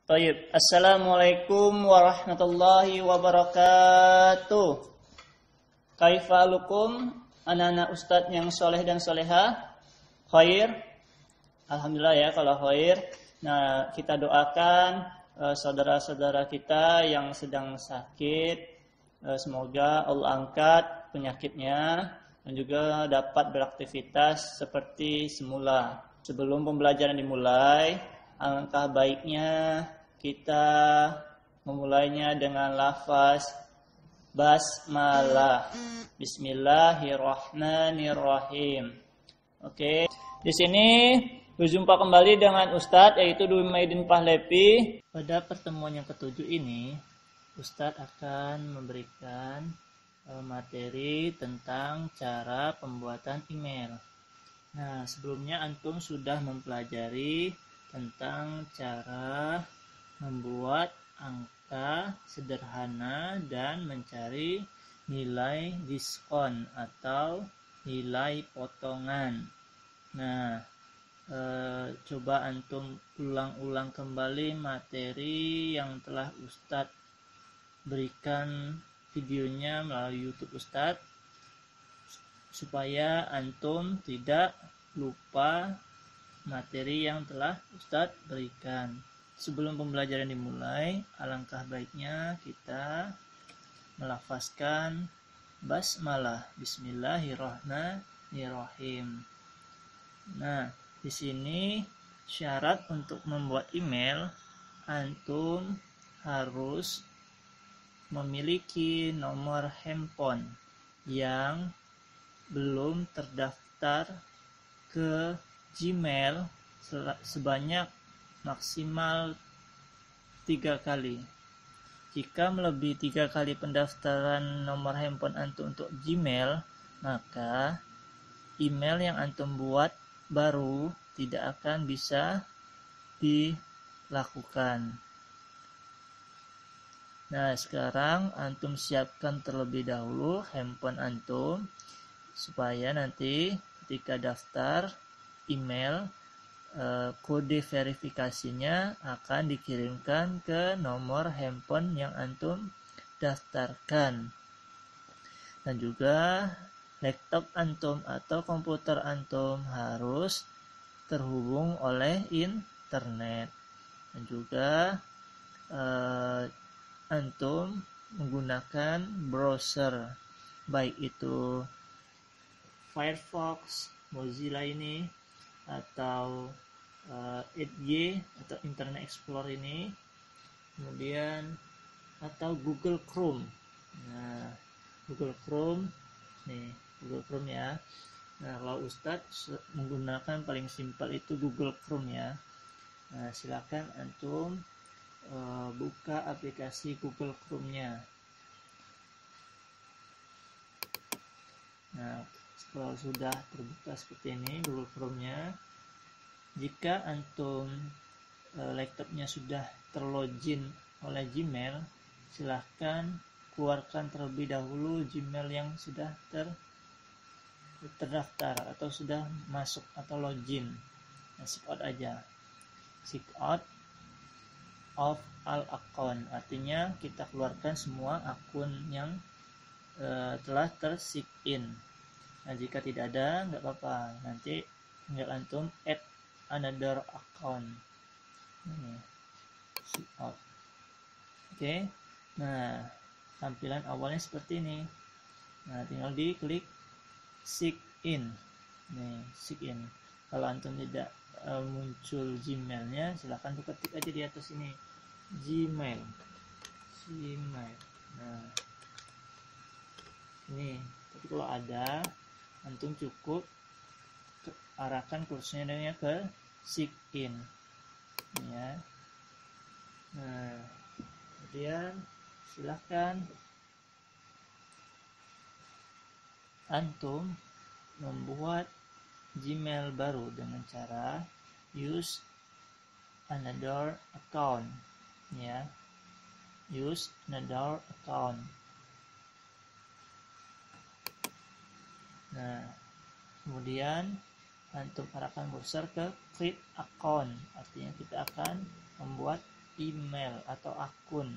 Tayyib. Assalamualaikum warahmatullahi wabarakatuh. Kaifalukum anak-anak ustadz yang soleh dan soleha? Khair? Alhamdulillah ya kalau khair. Nah, kita doakan saudara-saudara kita yang sedang sakit, semoga Allah angkat penyakitnya dan juga dapat beraktivitas seperti semula. Sebelum pembelajaran dimulai, alangkah baiknya kita memulainya dengan lafaz basmalah. Bismillahirrahmanirrahim. Oke. Di sini berjumpa kembali dengan Ustadz yaitu Dwi Maidin Pahlevi. Pada pertemuan yang ketujuh ini, Ustadz akan memberikan materi tentang cara pembuatan email. Nah, sebelumnya antum sudah mempelajari tentang cara membuat angka sederhana dan mencari nilai diskon atau nilai potongan. Nah, coba antum ulang-ulang kembali materi yang telah Ustadz berikan videonya melalui YouTube Ustadz supaya antum tidak lupa materi yang telah Ustadz berikan. Sebelum pembelajaran dimulai, alangkah baiknya kita melafazkan basmalah, bismillahirrahmanirrahim. Nah, di sini syarat untuk membuat email, antum harus memiliki nomor handphone yang belum terdaftar ke Gmail sebanyak maksimal 3 kali. Jika melebihi 3 kali pendaftaran nomor handphone antum untuk Gmail, maka email yang antum buat baru tidak akan bisa dilakukan. Nah, sekarang antum siapkan terlebih dahulu handphone antum supaya nanti ketika daftar email, kode verifikasinya akan dikirimkan ke nomor handphone yang antum daftarkan. Dan juga laptop antum atau komputer antum harus terhubung oleh internet. Dan juga antum menggunakan browser, baik itu Firefox, Mozilla ini, atau Edge atau Internet Explorer ini, kemudian atau Google Chrome. Nah, Google Chrome ya. Nah, kalau Ustadz menggunakan paling simpel itu Google Chrome ya. Nah, silakan antum buka aplikasi Google Chrome-nya. Nah, kalau sudah terbuka seperti ini Google Chrome-nya, jika antum laptopnya sudah terlogin oleh Gmail, silahkan keluarkan terlebih dahulu Gmail yang sudah terdaftar atau sudah masuk atau login. Nah, sign out aja. Sign out of all account, artinya kita keluarkan semua akun yang telah tersign in. Nah, jika tidak ada, nggak apa-apa, nanti tinggal antum add another account. Ini sign out. Oke. Nah, tampilan awalnya seperti ini. Nah, tinggal diklik sign in. Nih, sign in. Kalau antum tidak muncul Gmailnya, silahkan ketik aja di atas ini Gmail. Nah, ini. Tapi kalau ada, antum cukup arahkan kursornya ke sign in ya. Nah, kemudian silahkan antum membuat Gmail baru dengan cara use another account ya. Use another account. Nah, kemudian antum arahkan cursor ke create account, artinya kita akan membuat email atau akun.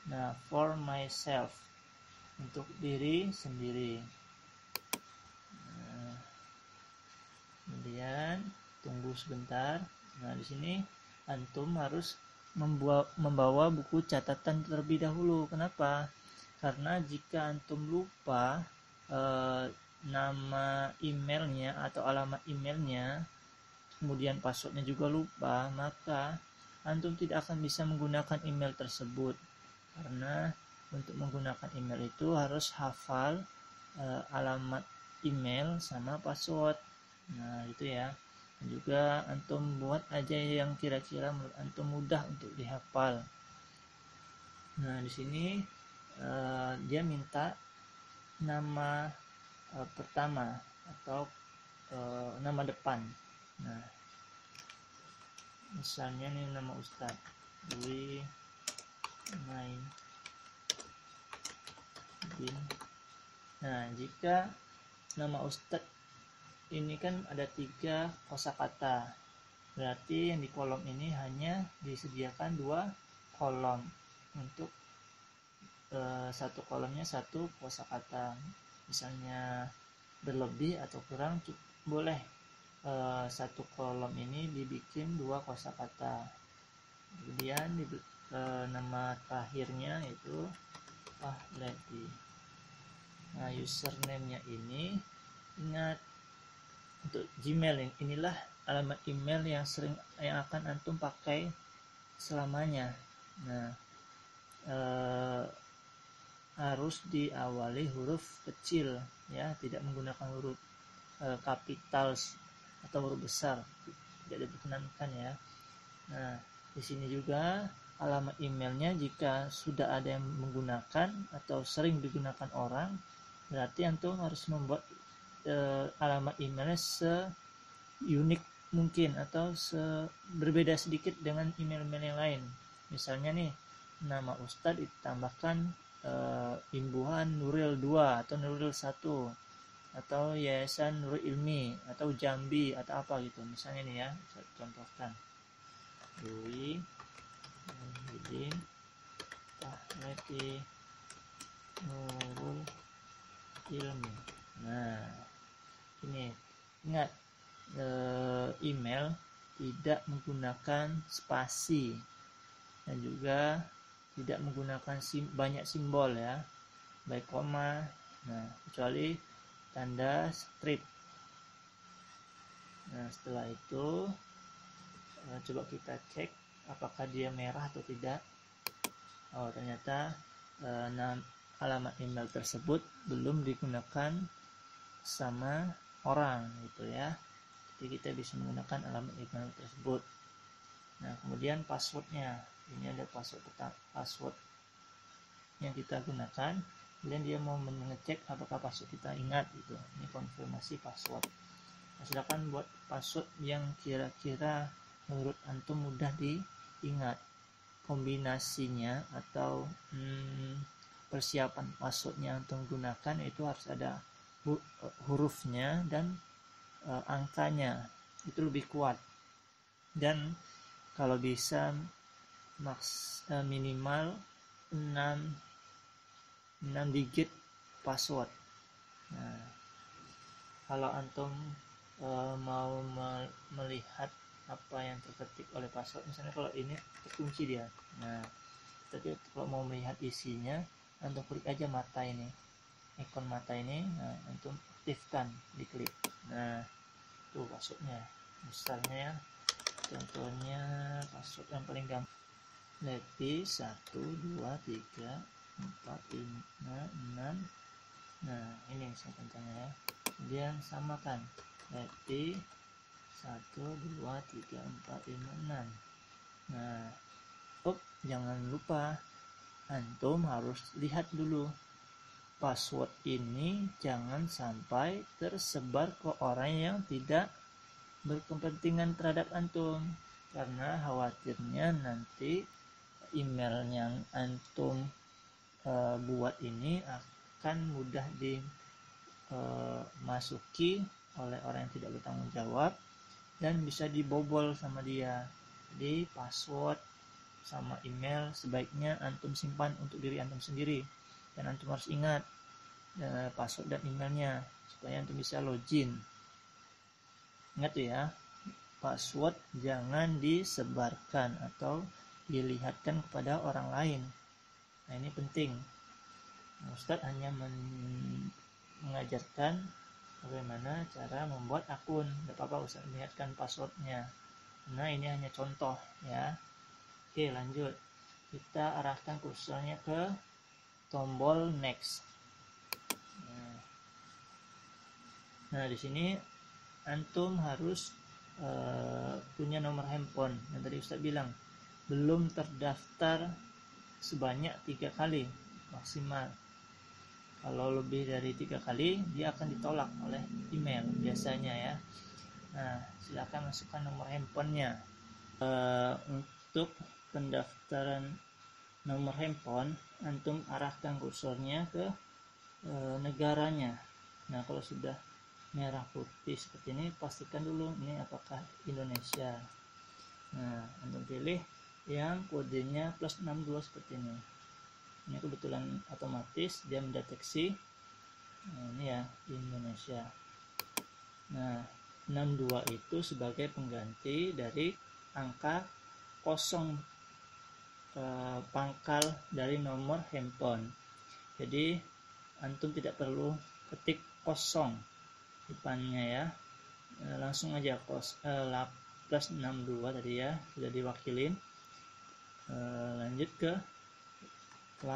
Nah, for myself, untuk diri sendiri. Nah, kemudian tunggu sebentar. Nah, di sini antum harus membawa buku catatan terlebih dahulu. Kenapa? Karena jika antum lupa nama emailnya atau alamat emailnya, kemudian passwordnya juga lupa, maka antum tidak akan bisa menggunakan email tersebut. Karena untuk menggunakan email itu harus hafal alamat email sama password. Nah, itu ya. Dan juga antum buat aja yang kira-kira menurut antum mudah untuk dihafal. Nah, di sini dia minta nama pertama atau nama depan. Nah, misalnya ini nama Ustadz Dwi Main bin. Nah, jika nama Ustadz ini kan ada 3 kosakata, berarti yang di kolom ini hanya disediakan 2 kolom. Untuk satu kolomnya 1 kosakata. Misalnya berlebih atau kurang, boleh satu kolom ini dibikin 2 kosakata. Kemudian nama terakhirnya itu Pahledi. Nah, username-nya ini, ingat, untuk Gmail inilah alamat email yang akan antum pakai selamanya. Nah, harus diawali huruf kecil ya, tidak menggunakan huruf kapital atau huruf besar, tidak diperkenankan ya. Nah, di sini juga alamat emailnya jika sudah ada yang menggunakan atau sering digunakan orang, berarti antum harus membuat alamat emailnya se-unik mungkin atau berbeda sedikit dengan email-email yang lain. Misalnya nih, nama Ustadz ditambahkan Imbuhan Nuril 2 atau Nuril 1 atau Yayasan Nurul Ilmi atau Jambi atau apa gitu. Misalnya nih ya, saya contohkan. Dwi Muhyiddin Pahledi Nurul Ilmi. Nah, ini ingat, email tidak menggunakan spasi dan juga tidak menggunakan banyak simbol ya, baik koma, nah kecuali tanda strip. Nah, setelah itu coba kita cek apakah dia merah atau tidak. Oh, ternyata alamat email tersebut belum digunakan sama orang gitu ya. Jadi kita bisa menggunakan alamat email tersebut. Nah, kemudian passwordnya, ini ada password yang kita gunakan. Kemudian dia mau mengecek apakah password kita ingat gitu. Ini konfirmasi password. Nah, silakan buat password yang kira-kira menurut antum mudah diingat. Kombinasinya atau persiapan passwordnya antum gunakan itu harus ada hurufnya dan angkanya, itu lebih kuat. Dan kalau bisa minimal 6 digit password. Nah, kalau antum mau melihat apa yang terketik oleh password, misalnya kalau ini terkunci dia, nah tapi kalau mau melihat isinya, antum klik aja mata ini, ikon mata ini, nah antum aktifkan, diklik, nah tuh passwordnya. Misalnya ya, contohnya password yang paling gampang, Leti 1 2 3 4 5 6. Nah, ini saya contohnya ya. Kemudian samakan Leti 1 2 3 4 5 6. Nah, jangan lupa antum harus lihat dulu password ini jangan sampai tersebar ke orang yang tidak berkepentingan terhadap antum, karena khawatirnya nanti email yang antum buat ini akan mudah dimasuki oleh orang yang tidak bertanggung jawab dan bisa dibobol sama dia. Jadi password sama email sebaiknya antum simpan untuk diri antum sendiri, dan antum harus ingat password dan emailnya supaya antum bisa login. Ingat tuh ya, password jangan disebarkan atau dilihatkan kepada orang lain. Nah, ini penting. Ustadz hanya mengajarkan bagaimana cara membuat akun. Tidak apa-apa Ustadz lihatkan passwordnya. Nah, ini hanya contoh ya. Oke, lanjut. Kita arahkan kursornya ke tombol next. Nah, di sini antum harus punya nomor handphone yang tadi Ustadz bilang belum terdaftar sebanyak 3 kali maksimal. Kalau lebih dari 3 kali dia akan ditolak oleh email biasanya ya. Nah, silakan masukkan nomor handphonenya. Untuk pendaftaran nomor handphone, antum arahkan kursornya ke negaranya. Nah, kalau sudah merah putih seperti ini, pastikan dulu ini apakah Indonesia. Nah, antum pilih yang kodenya +62 seperti ini. Ini kebetulan otomatis dia mendeteksi. Nah, ini ya Indonesia. Nah, 62 itu sebagai pengganti dari angka 0 pangkal dari nomor handphone. Jadi antum tidak perlu ketik 0 depannya ya, langsung aja +62 tadi ya sudah diwakilin. Lanjut ke 8,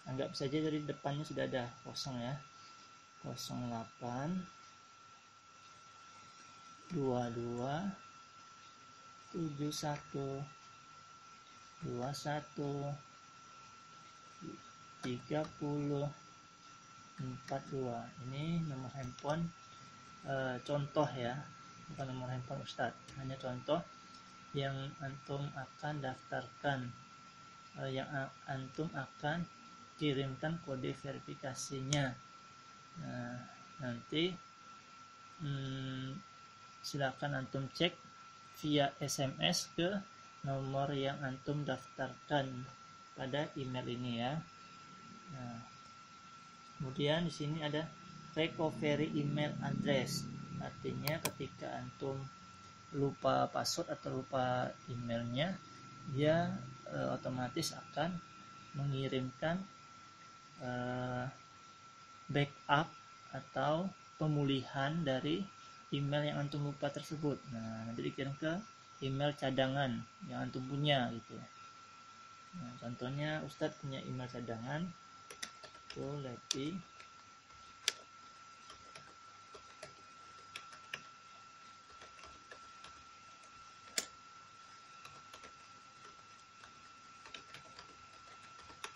anggap saja dari depannya sudah ada 0 ya, 08 22 71 21 30 42. Ini nomor handphone contoh ya, bukan nomor handphone Ustadz, hanya contoh yang antum akan daftarkan, yang antum akan kirimkan kode verifikasinya. Nah, nanti silakan antum cek via SMS ke nomor yang antum daftarkan pada email ini ya. Nah, kemudian di sini ada recovery email address. Artinya ketika antum lupa password atau lupa emailnya, dia otomatis akan mengirimkan backup atau pemulihan dari email yang antum lupa tersebut. Nah, nanti dikirim ke email cadangan yang antum punya gitu. Nah, contohnya Ustadz punya email cadangan tuh Lepi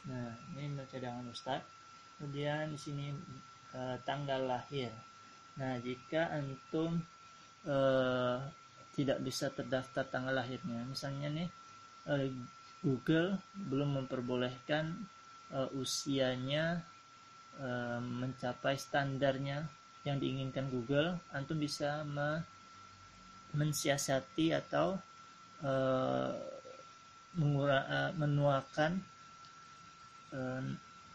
Nah, ini email cadangan Ustadz. Kemudian di sini tanggal lahir. Nah, jika antum tidak bisa terdaftar tanggal lahirnya, misalnya nih Google belum memperbolehkan usianya mencapai standarnya yang diinginkan Google, antum bisa mensiasati atau menuakan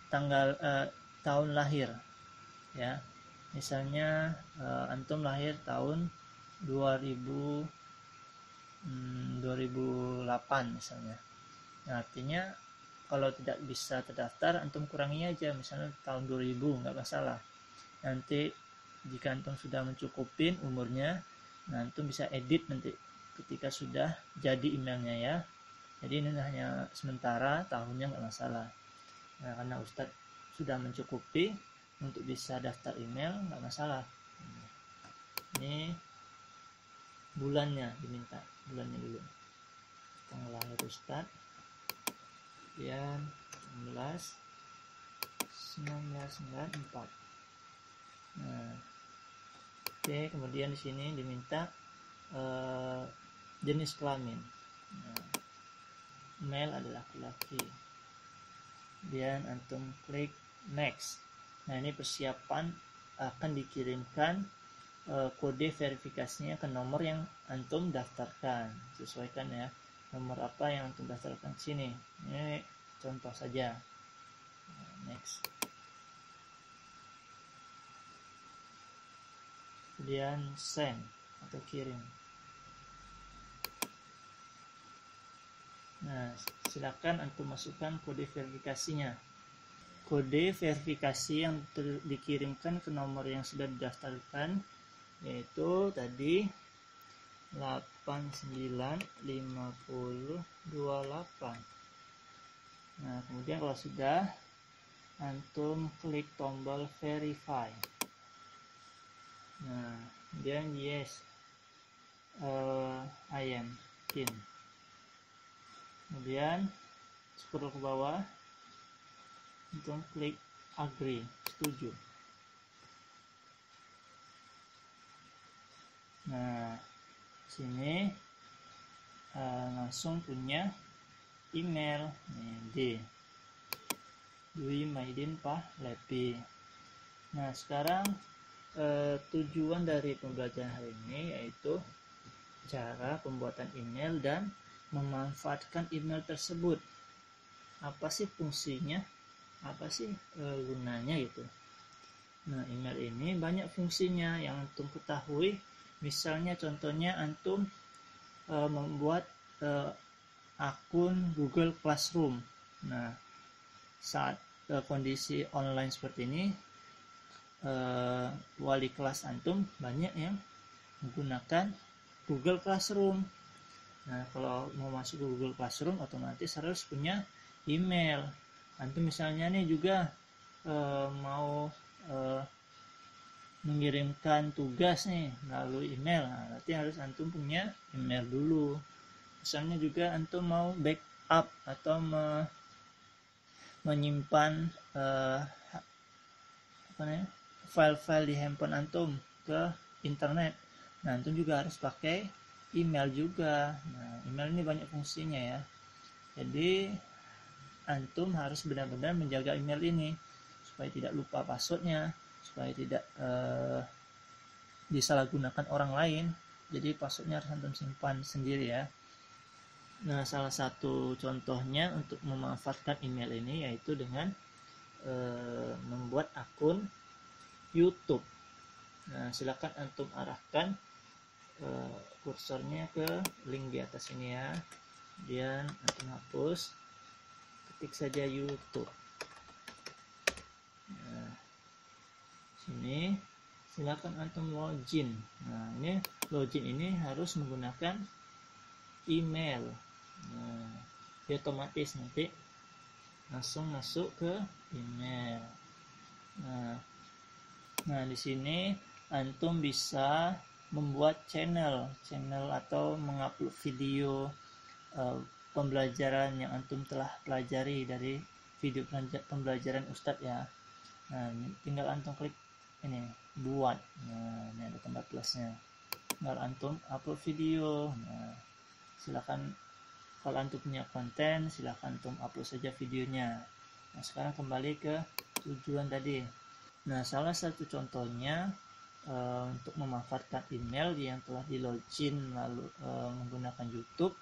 tanggal tahun lahir ya. Misalnya antum lahir tahun 2008 misalnya. Nah, artinya kalau tidak bisa terdaftar, antum kurangi aja, misalnya tahun 2000, nggak masalah. Nanti jika antum sudah mencukupin umurnya, nah antum bisa edit nanti ketika sudah jadi emailnya ya. Jadi ini hanya sementara, tahunnya nggak masalah. Nah, karena Ustadz sudah mencukupi untuk bisa daftar email, nggak masalah. Ini bulannya diminta, bulannya dulu. Tanggal lahir Ustadz, kemudian 1994. Nah, oke, kemudian di sini diminta jenis kelamin. Nah, male adalah laki-laki. Kemudian antum klik next. Nah, ini persiapan akan dikirimkan kode verifikasinya ke nomor yang antum daftarkan. Sesuaikan ya. nomor apa yang antum daftarkan sini. Ini contoh saja. Next. Kemudian send atau kirim. Nah, silakan antum masukkan kode verifikasinya. Kode verifikasi yang dikirimkan ke nomor yang sudah didaftarkan yaitu tadi 895028. Nah, kemudian kalau sudah, antum klik tombol verify. Nah, kemudian yes, I am in. Kemudian scroll ke bawah, antum klik agree, setuju. Nah, sini langsung punya email D Dwi Maidin Pahlavi. Nah, sekarang tujuan dari pembelajaran hari ini yaitu cara pembuatan email dan memanfaatkan email tersebut. Apa sih fungsinya? Apa sih gunanya gitu? Nah, email ini banyak fungsinya yang antum ketahui. Misalnya contohnya antum membuat akun Google Classroom. Nah, saat kondisi online seperti ini, wali kelas antum banyak yang menggunakan Google Classroom. Nah, kalau mau masuk ke Google Classroom otomatis harus punya email. Antum misalnya nih juga mau mengirimkan tugas nih melalui email. Nah, berarti harus antum punya email dulu. Misalnya juga antum mau backup atau menyimpan file-file di handphone antum ke internet. Nah, antum juga harus pakai email juga. Nah, email ini banyak fungsinya ya. Jadi antum harus benar-benar menjaga email ini supaya tidak lupa passwordnya, supaya tidak disalahgunakan orang lain. Jadi passwordnya harus antum simpan sendiri ya. Nah, salah satu contohnya untuk memanfaatkan email ini yaitu dengan membuat akun YouTube. Nah, silakan antum arahkan kursornya ke link di atas ini ya. Kemudian antum hapus, ketik saja YouTube. Nah, sini silakan antum login. Nah, ini login ini harus menggunakan email. Nah, dia otomatis nanti langsung masuk ke email. Nah, di sini antum bisa membuat channel atau mengupload video pembelajaran yang antum telah pelajari dari video pembelajaran Ustadz ya. Nah, tinggal antum klik ini buat. Nah, ini ada tanda plusnya. Tinggal antum upload video. Nah, silakan kalau antum punya konten, silakan antum upload saja videonya. Nah, sekarang kembali ke tujuan tadi. Nah, salah satu contohnya untuk memanfaatkan email yang telah di login lalu menggunakan YouTube,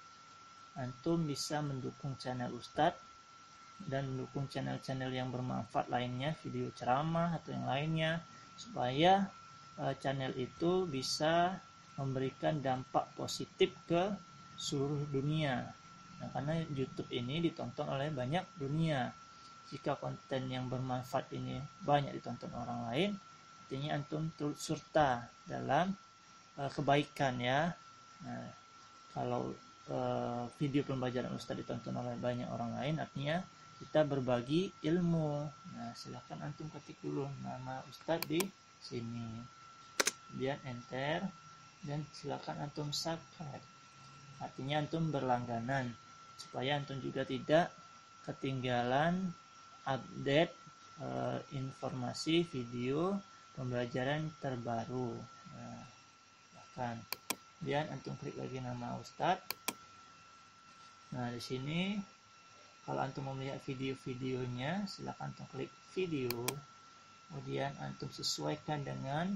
antum bisa mendukung channel Ustadz dan mendukung channel-channel yang bermanfaat lainnya, video ceramah atau yang lainnya, supaya channel itu bisa memberikan dampak positif ke seluruh dunia. Nah, karena YouTube ini ditonton oleh banyak dunia. Jika konten yang bermanfaat ini banyak ditonton orang lain, artinya antum turut serta dalam kebaikan ya. Nah, kalau video pembelajaran Ustadz ditonton oleh banyak orang lain, artinya kita berbagi ilmu. Nah, silakan antum ketik dulu nama Ustadz di sini, kemudian enter, dan silakan antum subscribe. Artinya antum berlangganan supaya antum juga tidak ketinggalan update informasi video pembelajaran terbaru. Nah, bahkan kemudian antum klik lagi nama Ustadz. Nah, di sini kalau antum mau melihat video-videonya, silakan antum klik video. Kemudian antum sesuaikan dengan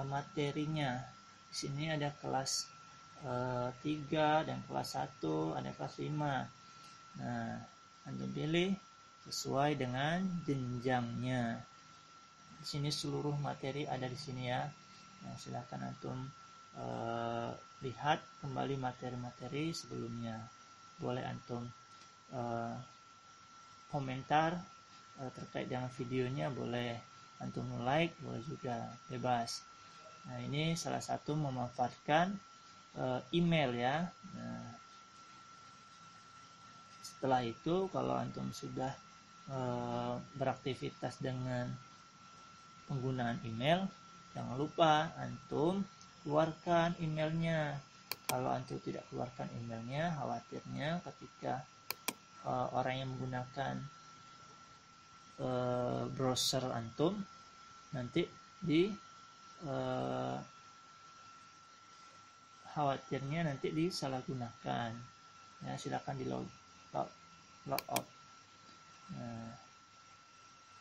materinya. Di sini ada kelas 3 dan kelas 1, ada kelas 5. Nah, antum pilih sesuai dengan jenjangnya. Di sini seluruh materi ada di sini ya. Nah, silakan antum lihat kembali materi-materi sebelumnya. Boleh antum komentar terkait dengan videonya, boleh antum like, boleh juga, bebas. Nah, ini salah satu memanfaatkan email ya. Nah, setelah itu kalau antum sudah beraktivitas dengan penggunaan email, jangan lupa antum keluarkan emailnya. Kalau antum tidak keluarkan emailnya, khawatirnya ketika orang yang menggunakan browser antum nanti khawatirnya nanti disalahgunakan ya. Silakan di log out. Nah,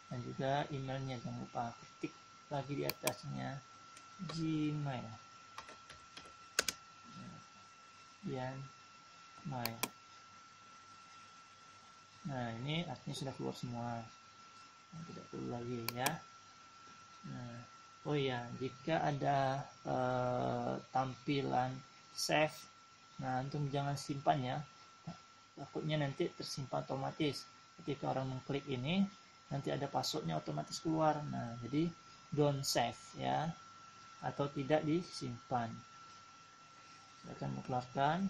dan juga emailnya jangan lupa ketik lagi di atasnya Gmail. Gmail. Nah, ini artinya sudah keluar semua, tidak perlu lagi ya. Nah, oh ya, jika ada tampilan save, nah antum jangan simpan ya, takutnya nanti tersimpan otomatis. Ketika orang mengklik ini, nanti ada passwordnya otomatis keluar. Nah, jadi don't save ya, atau tidak disimpan. Saya akan mengeluarkan.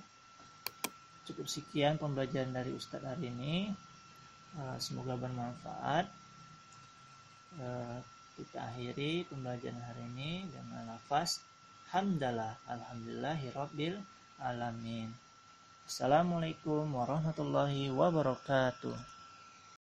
Cukup sekian pembelajaran dari Ustadz hari ini. Semoga bermanfaat. Kita akhiri pembelajaran hari ini dengan lafaz hamdalah, alhamdulillahirabbil alamin. Assalamualaikum warahmatullahi wabarakatuh.